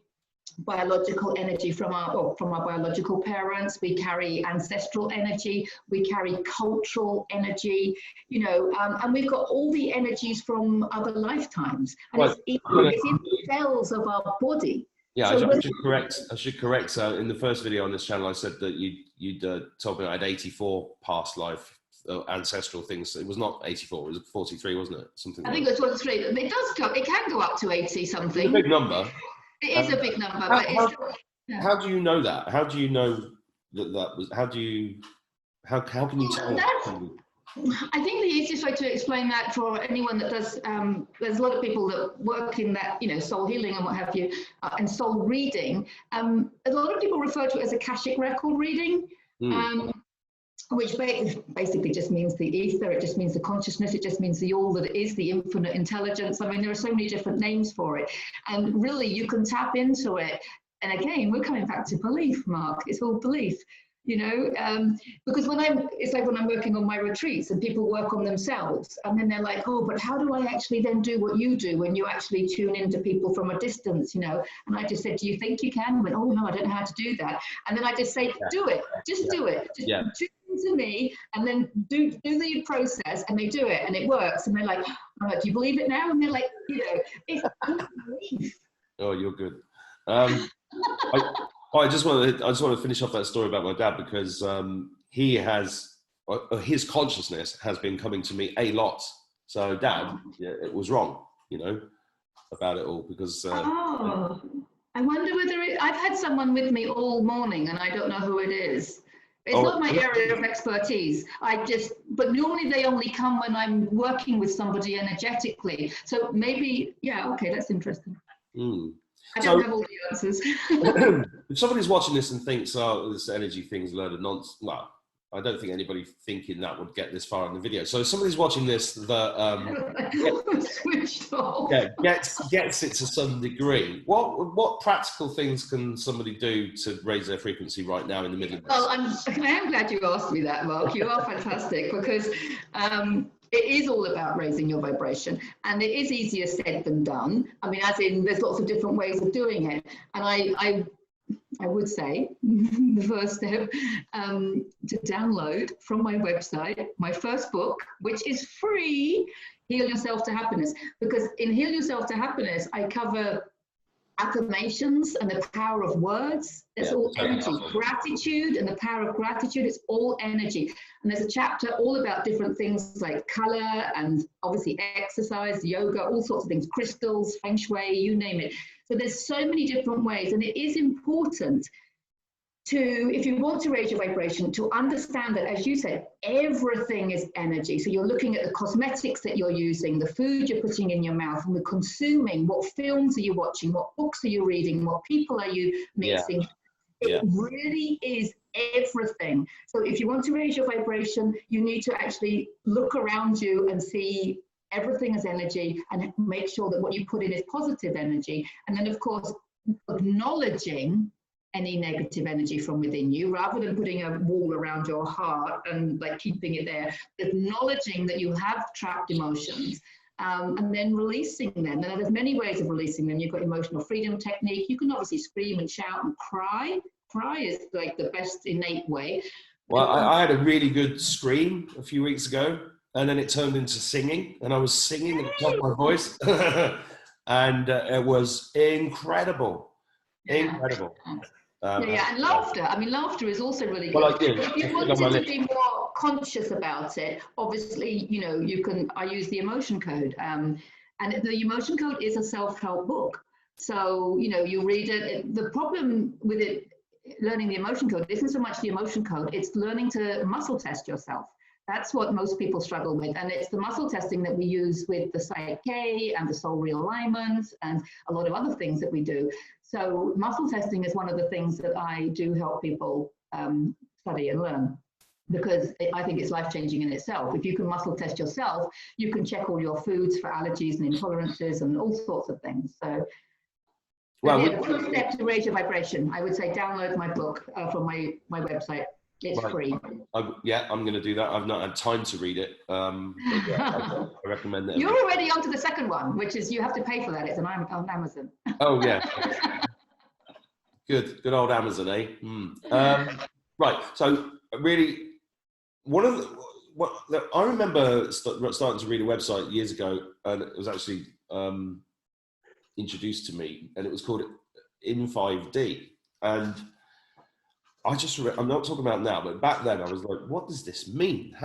Speaker 2: biological energy from our biological parents. We carry ancestral energy. We carry cultural energy, and we've got all the energies from other lifetimes, and
Speaker 1: Right.
Speaker 2: it's in the cells of our body.
Speaker 1: Yeah,
Speaker 2: So
Speaker 1: I should correct. In the first video on this channel, I said that you'd told me I had 84 past life ancestral things. It was not 84. It was 43, wasn't it? Something.
Speaker 2: I think it was 43. It does go. It can go up to 80 something.
Speaker 1: It's a big number.
Speaker 2: It is a big number, but it's still, yeah.
Speaker 1: How do you know that? How do you know that was? How can you tell?
Speaker 2: I think the easiest way to explain that for anyone that does, there's a lot of people that work in that, soul healing and what have you, and soul reading. A lot of people refer to it as Akashic record reading, which basically just means the ether, it just means the consciousness, it just means the all that is, the infinite intelligence. I mean, there are so many different names for it. And really, you can tap into it. And again, we're coming back to belief, Mark. It's all belief. Because it's like when I'm working on my retreats and people work on themselves and then they're like, oh, but how do I actually then do what you do when you actually tune into people from a distance, And I just said, do you think you can? I went, oh no, I don't know how to do that. And then I just say, do it, just do it. Just tune into me and then do the process, and they do it and it works. And they're like, oh, do you believe it now? And they're like, it's belief.
Speaker 1: Oh, you're good. I just want to finish off that story about my dad, because his consciousness has been coming to me a lot. So, Dad, it was wrong, about it all, because.
Speaker 2: I wonder whether I've had someone with me all morning, and I don't know who it is. It's not my area of expertise. But normally they only come when I'm working with somebody energetically. So maybe, okay, that's interesting. I don't have all the answers.
Speaker 1: If somebody's watching this and thinks, oh, this energy thing's a load of nonsense, well, I don't think anybody thinking that would get this far in the video. So if somebody's watching this that
Speaker 2: switched off.
Speaker 1: Gets it to some degree, what practical things can somebody do to raise their frequency right now in the middle of this?
Speaker 2: Well, I am glad you asked me that, Mark. You are fantastic, because it is all about raising your vibration, and it is easier said than done. I mean, as in, there's lots of different ways of doing it. And I would say the first step, to download from my website, my first book, which is free, Heal Yourself to Happiness. Because in Heal Yourself to Happiness, I cover affirmations and the power of words. It's all energy. Gratitude and the power of gratitude, it's all energy. And there's a chapter all about different things like color and obviously exercise, yoga, all sorts of things, crystals, feng shui, you name it. So there's so many different ways, and it is important to, if you want to raise your vibration, to understand that, as you said, everything is energy. So you're looking at the cosmetics that you're using, the food you're putting in your mouth, and the consuming, what films are you watching, what books are you reading, what people are you mixing. It really is everything. So if you want to raise your vibration, you need to actually look around you and see everything as energy, and make sure that what you put in is positive energy. And then, of course, acknowledging any negative energy from within you, rather than putting a wall around your heart and like keeping it there, acknowledging that you have trapped emotions, and then releasing them. And there's many ways of releasing them. You've got emotional freedom technique. You can obviously scream and shout and cry. Cry is like the best innate way.
Speaker 1: Well, I had a really good scream a few weeks ago, and then it turned into singing, and I was singing at the top of my voice, and it was incredible. Incredible.
Speaker 2: And laughter. I mean, laughter is also really good.
Speaker 1: Well,
Speaker 2: if you wanted to be more conscious about it, obviously, you can. I use the emotion code, and the emotion code is a self-help book. So you read it. The problem with it, learning the emotion code, isn't so much the emotion code. It's learning to muscle test yourself. That's what most people struggle with. And it's the muscle testing that we use with the Psyche and the soul realignment and a lot of other things that we do. So muscle testing is one of the things that I do help people study and learn, because I think it's life-changing in itself. If you can muscle test yourself, you can check all your foods for allergies and intolerances and all sorts of things. So the first step to raise your vibration, I would say download my book from my website. It's free.
Speaker 1: I'm going to do that. I've not had time to read it. I recommend that.
Speaker 2: You're already on to the second one, which is you have to pay for that. It's on Amazon.
Speaker 1: Oh, yeah. Good old Amazon, eh? Right. So really, one of I remember starting to read a website years ago, and it was actually introduced to me, and it was called In 5D. And I'm not talking about now, but back then I was like, what does this mean?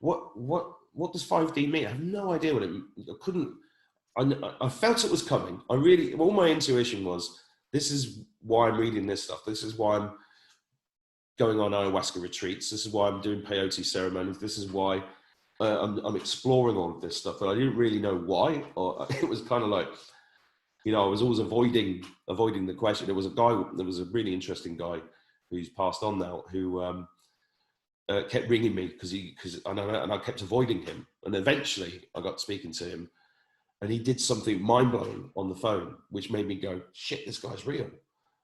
Speaker 1: What does 5D mean? I have no idea what it. I felt it was coming. All my intuition was, this is why I'm reading this stuff. This is why I'm going on ayahuasca retreats. This is why I'm doing peyote ceremonies. This is why I'm exploring all of this stuff. But I didn't really know why. Or it was kind of like, I was always avoiding the question. There was a really interesting guy who's passed on now, who kept ringing me and I kept avoiding him. And eventually I got speaking to him, and he did something mind-blowing on the phone, which made me go, shit, this guy's real.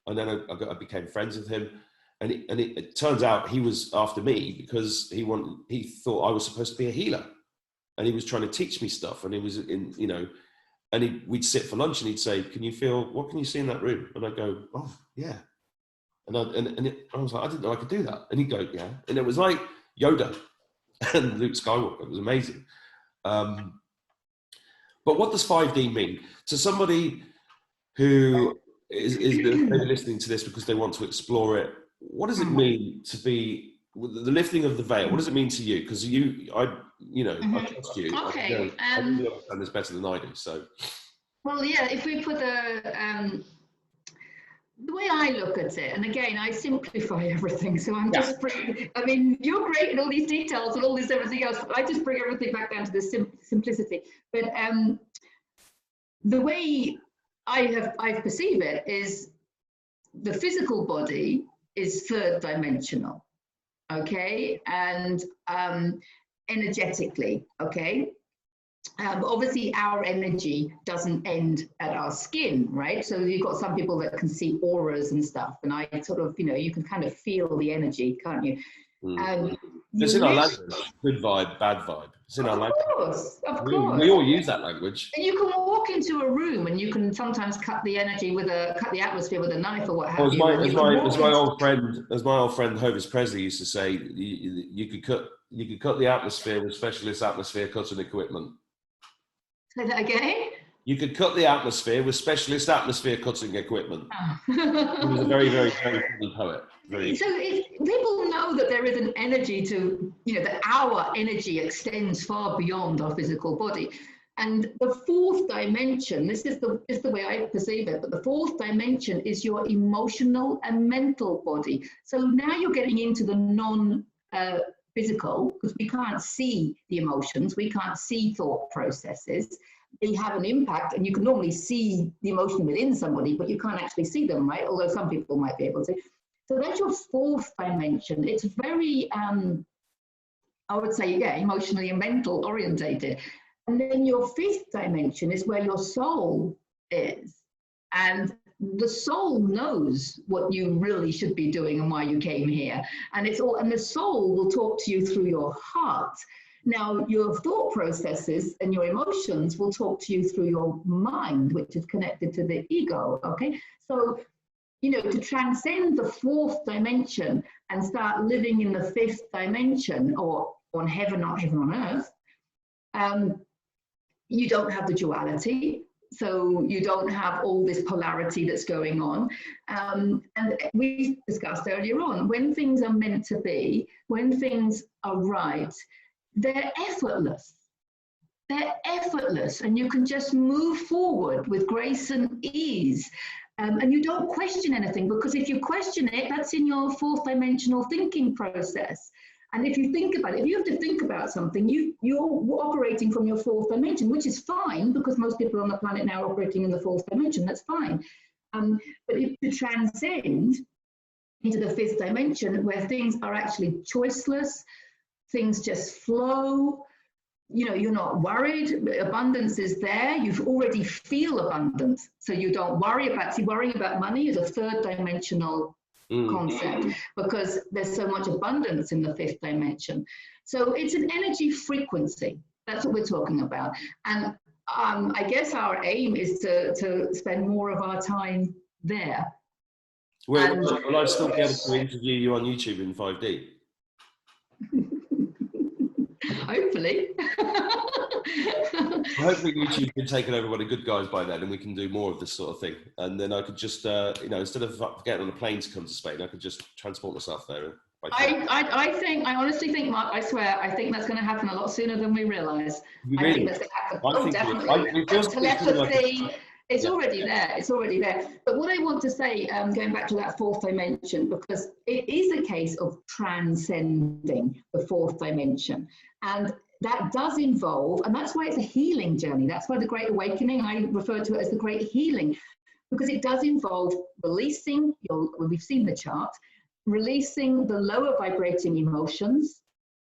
Speaker 1: And then I became friends with him. And it turns out he was after me because he thought I was supposed to be a healer. And he was trying to teach me stuff. And he was we'd sit for lunch and he'd say, what can you see in that room? And I'd go, oh, yeah. And I was like, I didn't know I could do that. And he'd go, yeah. And it was like Yoda and Luke Skywalker. It was amazing. But what does 5D mean? To somebody who is maybe listening to this because they want to explore it, what does it mean to be the lifting of the veil? What does it mean to you? Because I trust you.
Speaker 2: Okay.
Speaker 1: I think you understand this better than I do. So.
Speaker 2: Well, yeah, if we put the way I look at it, and again, I simplify everything. So I'm just you're great in all these details and all this everything else. But I just bring everything back down to the simplicity. But the way I perceive it is the physical body is third dimensional, okay, and energetically, okay. Obviously, our energy doesn't end at our skin, right? So you've got some people that can see auras and stuff, and I sort of, you can kind of feel the energy, can't you?
Speaker 1: It's in our language. Good vibe, bad vibe. It's in our language.
Speaker 2: Of course.
Speaker 1: We all use that language.
Speaker 2: And you can walk into a room and you can sometimes cut the atmosphere with a knife or what have you.
Speaker 1: As my old friend Hovis Presley used to say, you could cut the atmosphere with specialist atmosphere cutting equipment.
Speaker 2: Say that again?
Speaker 1: You could cut the atmosphere with specialist atmosphere cutting equipment.
Speaker 2: Oh.
Speaker 1: He was a very, very, very funny poet.
Speaker 2: So people know that there is an energy to, that our energy extends far beyond our physical body. And the fourth dimension, this is the way I perceive it, but the fourth dimension is your emotional and mental body. So now you're getting into the non-physical, because we can't see the emotions, we can't see thought processes. They have an impact, and you can normally see the emotion within somebody, but you can't actually see them, right? Although some people might be able to. So that's your fourth dimension. It's very, I would say, emotionally and mental orientated. And then your fifth dimension is where your soul is. And the soul knows what you really should be doing and why you came here. And the soul will talk to you through your heart. Now, your thought processes and your emotions will talk to you through your mind, which is connected to the ego, okay? So, to transcend the fourth dimension and start living in the fifth dimension, or on heaven, not heaven on earth, you don't have the duality. So you don't have all this polarity that's going on. And we discussed earlier on, when things are meant to be, when things are right, they're effortless. They're effortless, and you can just move forward with grace and ease. And you don't question anything, because if you question it, that's in your fourth dimensional thinking process. And if you think about it, if you have to think about something, you're operating from your fourth dimension, which is fine, because most people on the planet now are operating in the fourth dimension. That's fine. But if you transcend into the fifth dimension, where things are actually choiceless, things just flow, you're not worried, abundance is there, you already feel abundance, so you don't worry about, worrying about money is a third dimensional concept, because there's so much abundance in the fifth dimension. So it's an energy frequency, that's what we're talking about. And I guess our aim is to spend more of our time there,
Speaker 1: Will I still be able to interview you on YouTube in 5D?
Speaker 2: Hopefully.
Speaker 1: Hopefully YouTube's been taken over by the good guys by then, and we can do more of this sort of thing. And then I could just, instead of getting on a plane to come to Spain, I could just transport myself there.
Speaker 2: I honestly think, Mark, I swear, I think that's going to happen a lot sooner than we realise.
Speaker 1: Really?
Speaker 2: I think that's going to happen. Definitely. Telepathy, it's already there. It's already there. But what I want to say, going back to that fourth dimension, because it is a case of transcending the fourth dimension. And that does involve, and that's why it's a healing journey. That's why the Great Awakening, I refer to it as the Great Healing, because it does involve releasing, we've seen the chart, releasing the lower vibrating emotions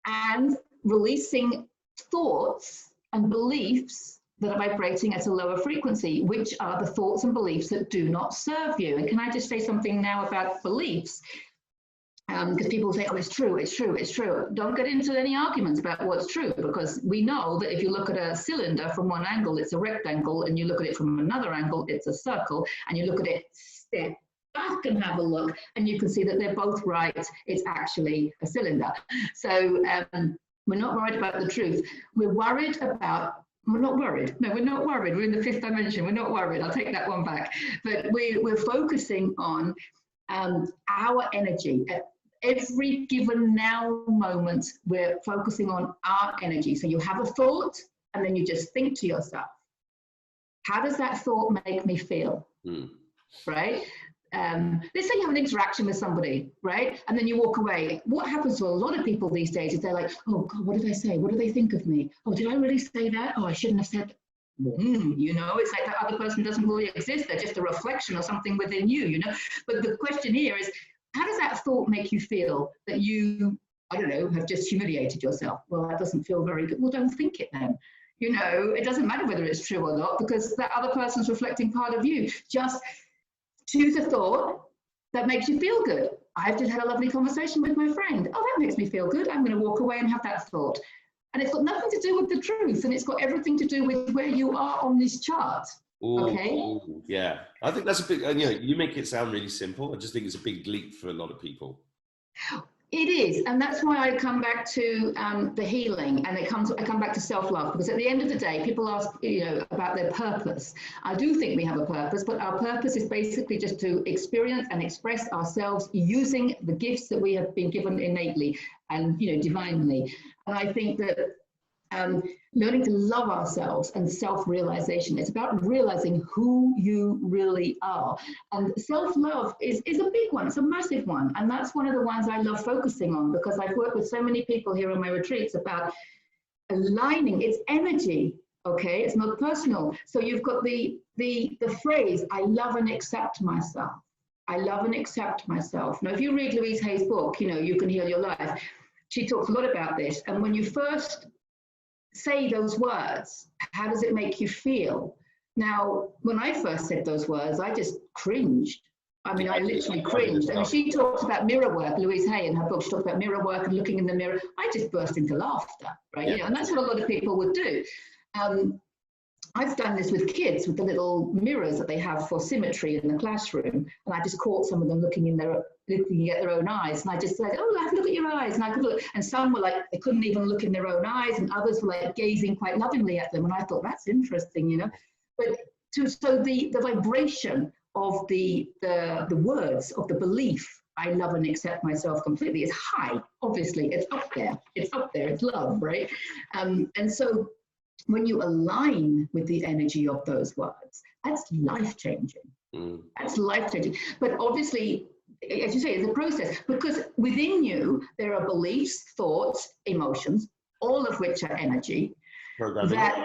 Speaker 2: and releasing thoughts and beliefs that are vibrating at a lower frequency, which are the thoughts and beliefs that do not serve you. And can I just say something now about beliefs? Because people say, oh, it's true, it's true, it's true. Don't get into any arguments about what's true, because we know that if you look at a cylinder from one angle, it's a rectangle, and you look at it from another angle, it's a circle, and you look at it step back and have a look, and you can see that they're both right. It's actually a cylinder. So we're not worried about the truth. We're worried about, we're not worried. No, we're not worried. We're in the fifth dimension. We're not worried. I'll take that one back. But we're focusing on our energy. At every given now moment, we're focusing on our energy. So you have a thought, and then you just think to yourself, how does that thought make me feel? Right? Let's say you have an interaction with somebody, right? And then you walk away. What happens to a lot of people these days is they're like, oh God, what did I say? What do they think of me? Oh, did I really say that? Oh, I shouldn't have said that. It's like that other person doesn't really exist. They're just a reflection or something within you, But the question here is, how does that thought make you feel that you, I don't know, have just humiliated yourself? Well, that doesn't feel very good. Well, don't think it then. It doesn't matter whether it's true or not, because that other person's reflecting part of you. Just choose a thought that makes you feel good. I've just had a lovely conversation with my friend. Oh, that makes me feel good. I'm going to walk away and have that thought. And it's got nothing to do with the truth, and it's got everything to do with where you are on this chart.
Speaker 1: Ooh,
Speaker 2: okay?
Speaker 1: Ooh, yeah. I think that's a big, you make it sound really simple. I just think it's a big leap for a lot of people.
Speaker 2: It is, and that's why I come back to the healing, and I come back to self-love, because at the end of the day, people ask, about their purpose. I do think we have a purpose, but our purpose is basically just to experience and express ourselves using the gifts that we have been given innately and, divinely. And I think that learning to love ourselves and self-realization, it's about realizing who you really are. And self-love is a big one. It's a massive one. And that's one of the ones I love focusing on, because I've worked with so many people here on my retreats about aligning. It's energy, okay? It's not personal. So you've got the phrase, I love and accept myself. I love and accept myself. Now, if you read Louise Hay's book, You Can Heal Your Life, she talks a lot about this. And when you first say those words, how does it make you feel? Now, when I first said those words, I just cringed. I mean, I literally cringed. And she talks about mirror work, Louise Hay in her book, she talks about mirror work and looking in the mirror. I just burst into laughter, right?
Speaker 1: Yeah.
Speaker 2: And that's what a lot of people would do. I've done this with kids, with the little mirrors that they have for symmetry in the classroom. And I just caught some of them looking at their own eyes. And I just said, oh, I can look at your eyes. And I could look. And some were like, they couldn't even look in their own eyes. And others were like gazing quite lovingly at them. And I thought, that's interesting, But so the vibration of the words, of the belief, I love and accept myself completely, is high. Obviously, it's up there. It's up there. It's love, right? And so when you align with the energy of those words, that's life-changing. That's life-changing. But obviously, as you say, it's a process, because within you, there are beliefs, thoughts, emotions, all of which are energy, that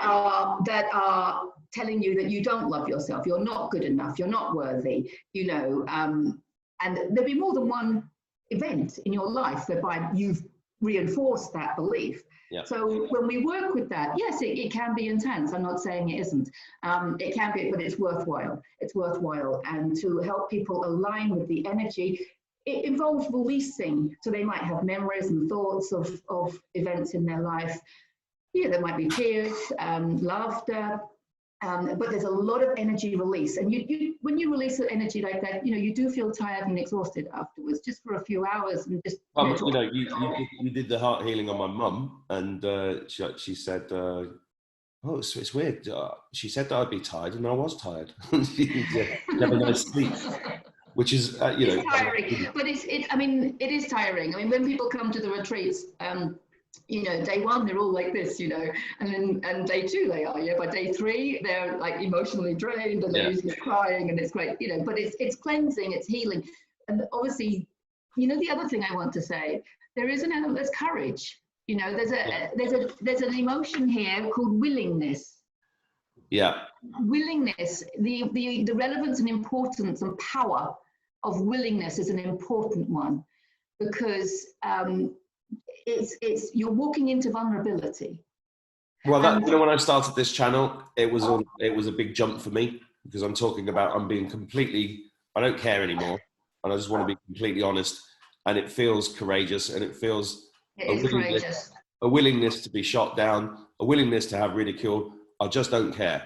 Speaker 2: are telling you that you don't love yourself, you're not good enough, you're not worthy, and there'll be more than one event in your life whereby you've reinforced that belief.
Speaker 1: Yeah.
Speaker 2: So when we work with that, yes, it can be intense. I'm not saying it isn't. It can be, but it's worthwhile. It's worthwhile. And to help people align with the energy, it involves releasing. So they might have memories and thoughts of events in their life. Yeah, there might be tears, laughter, But there's a lot of energy release, and when you release energy like that, you do feel tired and exhausted afterwards, just for a few hours, and just
Speaker 1: you did the heart healing on my mum, and she said, "Oh, it's weird." She said that I'd be tired, and I was tired. She never nice sleep, which is
Speaker 2: it's tiring. But it is tiring. I mean, when people come to the retreats. Day one, they're all like this, and day two, they are, by day three, they're like emotionally drained and they're usually crying, and it's great, but it's cleansing, it's healing. And obviously, the other thing I want to say, there's courage, there's an emotion here called willingness.
Speaker 1: Yeah.
Speaker 2: Willingness, the relevance and importance and power of willingness is an important one, because, you're walking into vulnerability.
Speaker 1: Well, when I started this channel, it was a big jump for me, because I'm talking about I don't care anymore, and I just want to be completely honest, and it feels courageous, and it feels a willingness to be shot down, a willingness to have ridicule. I just don't care.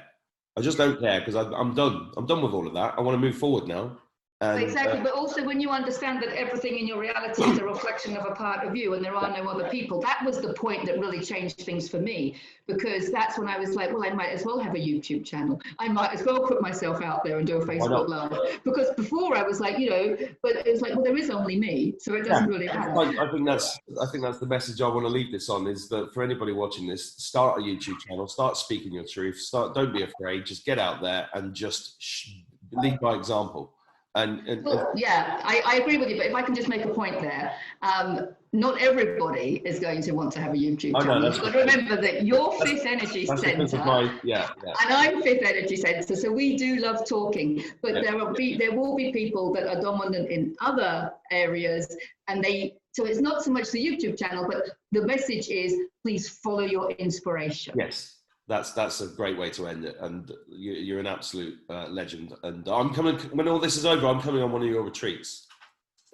Speaker 1: I just don't care, because I'm done. I'm done with all of that. I want to move forward now.
Speaker 2: Exactly, but also when you understand that everything in your reality is a reflection of a part of you and there are no other people, that was the point that really changed things for me, because that's when I was like, well, I might as well have a YouTube channel. I might as well put myself out there and do a Facebook Live. Because before I was like, but it was like, well, there is only me, so it doesn't really matter.
Speaker 1: I think that's the message I want to leave this on, is that for anybody watching this, start a YouTube channel, start speaking your truth, don't be afraid, just get out there and just lead by example.
Speaker 2: I agree with you, but if I can just make a point there, not everybody is going to want to have a YouTube channel. You've got to remember that you're Fifth Energy Centre, and I'm Fifth Energy Centre, so we do love talking, but there will be people that are dominant in other areas, and so it's not so much the YouTube channel, but the message is, please follow your inspiration.
Speaker 1: Yes. That's a great way to end it, and you're an absolute legend. And I'm coming, when all this is over, I'm coming on one of your retreats.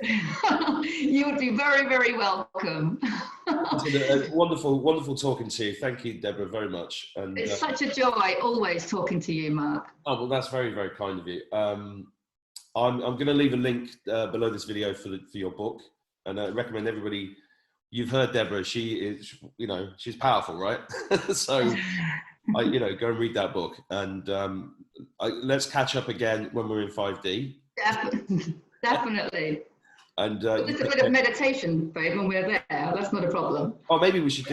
Speaker 2: You would be very, very welcome.
Speaker 1: Wonderful talking to you. Thank you, Deborah, very much. And
Speaker 2: it's such a joy always talking to you, Mark.
Speaker 1: Oh, well, that's very, very kind of you. I'm going to leave a link below this video for your book, and I recommend everybody. You've heard Deborah, she is, she's powerful, right? So, go and read that book, and let's catch up again when we're in 5D.
Speaker 2: Definitely.
Speaker 1: And
Speaker 2: just a bit of meditation, babe, when we're there. That's not a problem.
Speaker 1: Oh, maybe you should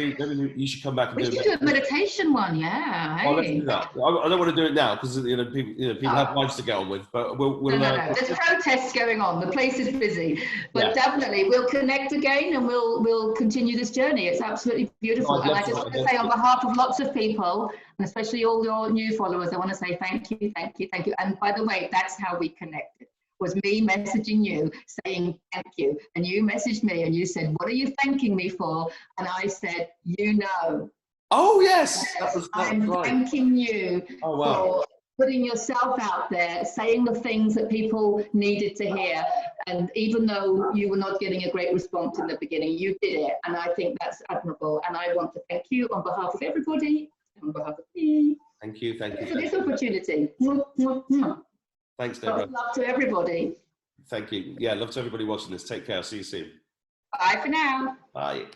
Speaker 1: come back and
Speaker 2: do a meditation one, yeah. Hey.
Speaker 1: Oh, let's do that. I don't want to do it now, because people have lives to get on with. But we'll
Speaker 2: no. There's protests going on. The place is busy, but definitely we'll connect again, and we'll continue this journey. It's absolutely beautiful. And I just want to say, on behalf of lots of people, and especially all your new followers, I want to say thank you. And by the way, that's how we connected. Was me messaging you saying thank you, and you messaged me and you said, what are you thanking me for? And I said,
Speaker 1: oh yes,
Speaker 2: I'm right. Thanking you for putting yourself out there, saying the things that people needed to hear, and even though you were not getting a great response in the beginning, you did it, and I think that's admirable, and I want to thank you on behalf of everybody, on behalf of me.
Speaker 1: Thank you for
Speaker 2: this opportunity.
Speaker 1: Thanks, Deborah.
Speaker 2: Love to everybody.
Speaker 1: Thank you. Yeah, love to everybody watching this. Take care. See you soon.
Speaker 2: Bye for now.
Speaker 1: Bye.